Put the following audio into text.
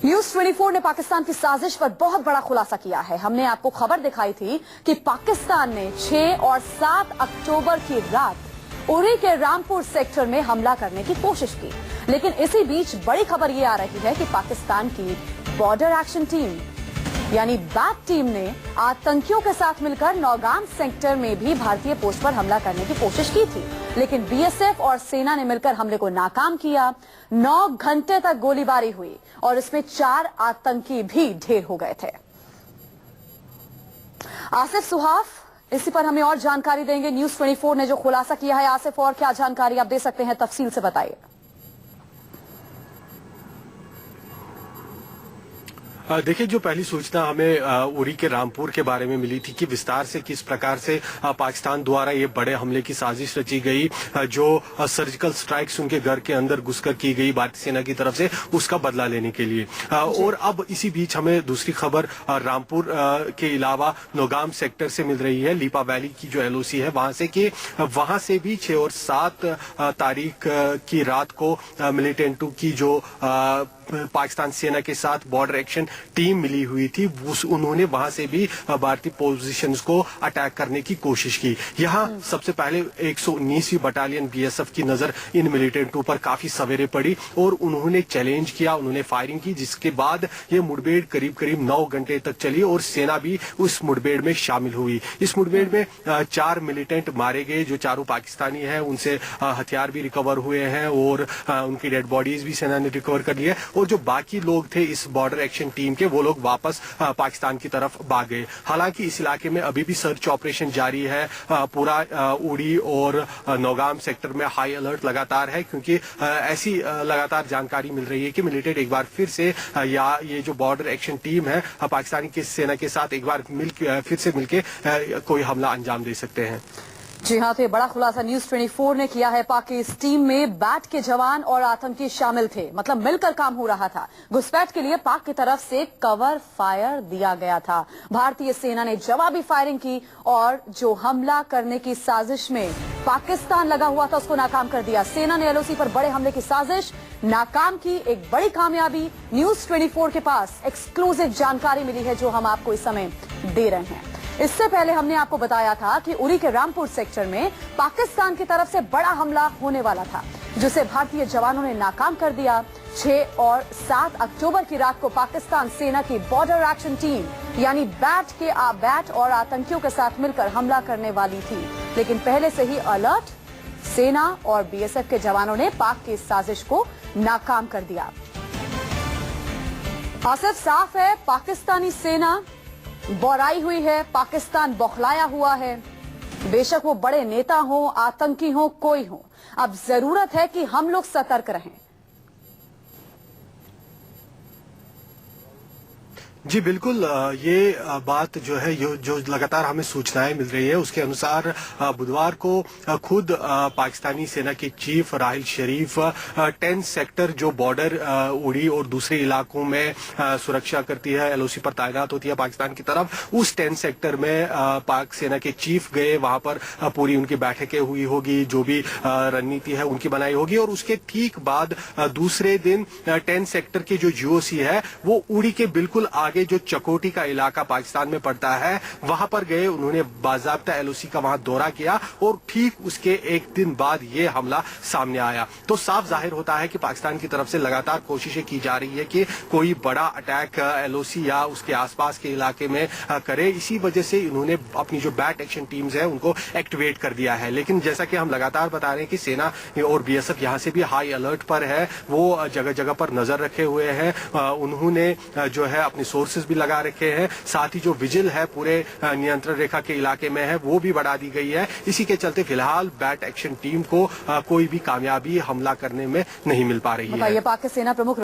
News 24 ने पाकिस्तान की साजिश पर बहुत बड़ा खुलासा किया है। हमने आपको खबर दिखाई थी कि पाकिस्तान ने 6 और 7 अक्टूबर की रात उरी के रामपुर सेक्टर में हमला करने की कोशिश की, लेकिन इसी बीच बड़ी खबर ये आ रही है कि पाकिस्तान की बॉर्डर एक्शन टीम यानी बैट टीम ने आतंकियों के साथ मिलकर नौगाम सेक्टर में भी भारतीय पोस्ट पर हमला करने की कोशिश की थी, लेकिन बीएसएफ और सेना ने मिलकर हमले को नाकाम किया। 9 घंटे तक गोलीबारी हुई और इसमें 4 आतंकी भी ढेर हो गए थे। आसिफ सुहाफ इसी पर हमें और जानकारी देंगे। न्यूज 24 ने जो खुलासा किया है, आसिफ और क्या जानकारी आप दे सकते हैं, तफसील से बताइए। देखिए, जो पहली सूचना हमें उरी के रामपुर के बारे में मिली थी कि विस्तार से किस प्रकार से पाकिस्तान द्वारा ये बड़े हमले की साजिश रची गई, जो सर्जिकल स्ट्राइक्स उनके घर के अंदर घुसकर की गई भारतीय सेना की तरफ से, उसका बदला लेने के लिए। और अब इसी बीच हमें दूसरी खबर रामपुर के अलावा नौगाम सेक्टर से मिल रही है, लीपा वैली की जो एलओसी है वहां से, कि वहां से भी 6 और 7 तारीख की रात को मिलिटेंटों की जो पाकिस्तान सेना के साथ बॉर्डर एक्शन टीम मिली हुई थी, उन्होंने वहां से भी भारतीय पोजीशंस को अटैक करने की कोशिश की। यहाँ सबसे पहले 119वीं बटालियन बीएसएफ की नजर इन मिलिटेंटों पर काफी सवेरे पड़ी और उन्होंने चैलेंज किया, उन्होंने फायरिंग की, जिसके बाद ये मुठभेड़ करीब 9 घंटे तक चली और सेना भी उस मुठभेड़ में शामिल हुई। इस मुठभेड़ में 4 मिलिटेंट मारे गए, जो चारों पाकिस्तानी हैं, उनसे हथियार भी रिकवर हुए हैं और उनकी डेड बॉडीज भी सेना ने रिकवर कर ली है। और जो बाकी लोग थे इस बॉर्डर एक्शन टीम के, वो लोग वापस पाकिस्तान की तरफ भाग गए। हालांकि इस इलाके में अभी भी सर्च ऑपरेशन जारी है। पूरा उड़ी और नौगाम सेक्टर में हाई अलर्ट लगातार है, क्योंकि ऐसी लगातार जानकारी मिल रही है कि मिलिटेंट एक बार फिर से या ये जो बॉर्डर एक्शन टीम है पाकिस्तानी की सेना के साथ एक बार फिर से मिलके कोई हमला अंजाम दे सकते हैं। जी हाँ, तो ये बड़ा खुलासा न्यूज 24 ने किया है। पाक की इस टीम में बैट के जवान और आतंकी शामिल थे, मतलब मिलकर काम हो रहा था। घुसपैठ के लिए पाक की तरफ से कवर फायर दिया गया था। भारतीय सेना ने जवाबी फायरिंग की और जो हमला करने की साजिश में पाकिस्तान लगा हुआ था उसको नाकाम कर दिया। सेना ने एलओसी पर बड़े हमले की साजिश नाकाम की, एक बड़ी कामयाबी। न्यूज 24 के पास एक्सक्लूसिव जानकारी मिली है जो हम आपको इस समय दे रहे हैं। इससे पहले हमने आपको बताया था कि उरी के रामपुर सेक्टर में पाकिस्तान की तरफ से बड़ा हमला होने वाला था, जिसे भारतीय जवानों ने नाकाम कर दिया। 6 और 7 अक्टूबर की रात को पाकिस्तान सेना की बॉर्डर एक्शन टीम यानी बैट और आतंकियों के साथ मिलकर हमला करने वाली थी, लेकिन पहले से ही अलर्ट सेना और बीएसएफ के जवानों ने पाक की इस साजिश को नाकाम कर दिया। आसिफ, साफ है पाकिस्तानी सेना बौराई हुई है, पाकिस्तान बौखलाया हुआ है। बेशक वो बड़े नेता हो, आतंकी हो, कोई हो, अब जरूरत है कि हम लोग सतर्क रहें। जी बिल्कुल, ये बात जो है जो लगातार हमें सूचनाएं मिल रही है उसके अनुसार बुधवार को खुद पाकिस्तानी सेना के चीफ राहिल शरीफ 10 सेक्टर जो बॉर्डर उड़ी और दूसरे इलाकों में सुरक्षा करती है, एलओसी पर तैनात होती है पाकिस्तान की तरफ, उस 10 सेक्टर में पाक सेना के चीफ गए। वहां पर पूरी उनकी बैठकें हुई होगी, जो भी रणनीति है उनकी बनाई होगी, और उसके ठीक बाद दूसरे दिन 10 सेक्टर के जो जीओसी है वो उड़ी के बिल्कुल आगे जो चकोटी का इलाका पाकिस्तान में पड़ता है वहां पर गए। उन्होंने बाजाब्ता एलओसी का वहां दौरा किया और ठीक उसके एक दिन बाद ये हमला सामने आया। तो साफ जाहिर होता है कि पाकिस्तान की तरफ से लगातार कोशिशें की जा रही है कि कोई बड़ा अटैक एलओसी या उसके आसपास के इलाके में करे। इसी वजह से इन्होंने अपनी जो बैट एक्शन टीम्स है उनको एक्टिवेट कर दिया है। लेकिन जैसा कि हम लगातार बता रहे हैं कि सेना और बीएसएफ यहां से भी हाई अलर्ट पर है, वो जगह जगह पर नजर रखे हुए हैं। उन्होंने जो है अपने सोर्सेज भी लगा रखे हैं, साथ ही जो विजिल है पूरे नियंत्रण रेखा के इलाके में है वो भी बढ़ा दी गई है। इसी के चलते फिलहाल बैट एक्शन टीम को कोई भी कामयाबी हमला करने में नहीं मिल पा रही है। पाक के सेना प्रमुख